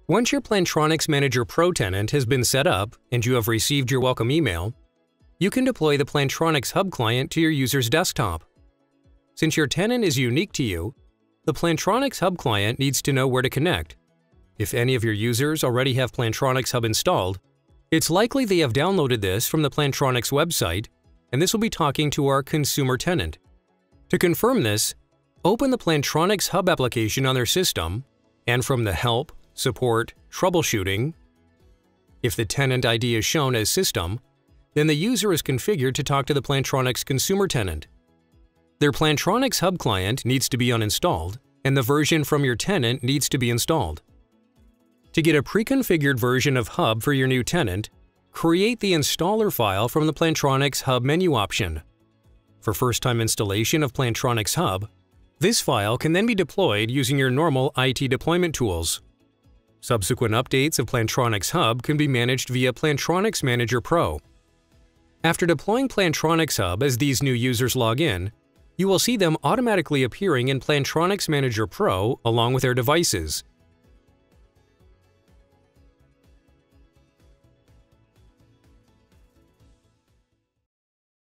Once your Plantronics Manager Pro tenant has been set up and you have received your welcome email, you can deploy the Plantronics Hub client to your user's desktop. Since your tenant is unique to you, the Plantronics Hub client needs to know where to connect. If any of your users already have Plantronics Hub installed, it's likely they have downloaded this from the Plantronics website, and this will be talking to our consumer tenant. To confirm this, open the Plantronics Hub application on their system, and from the Help, Support, Troubleshooting, if the tenant ID is shown as System, then the user is configured to talk to the Plantronics consumer tenant. Their Plantronics Hub client needs to be uninstalled, and the version from your tenant needs to be installed. To get a pre-configured version of Hub for your new tenant, create the installer file from the Plantronics Hub menu option. For first-time installation of Plantronics Hub, this file can then be deployed using your normal IT deployment tools. Subsequent updates of Plantronics Hub can be managed via Plantronics Manager Pro. After deploying Plantronics Hub as these new users log in, you will see them automatically appearing in Plantronics Manager Pro along with their devices.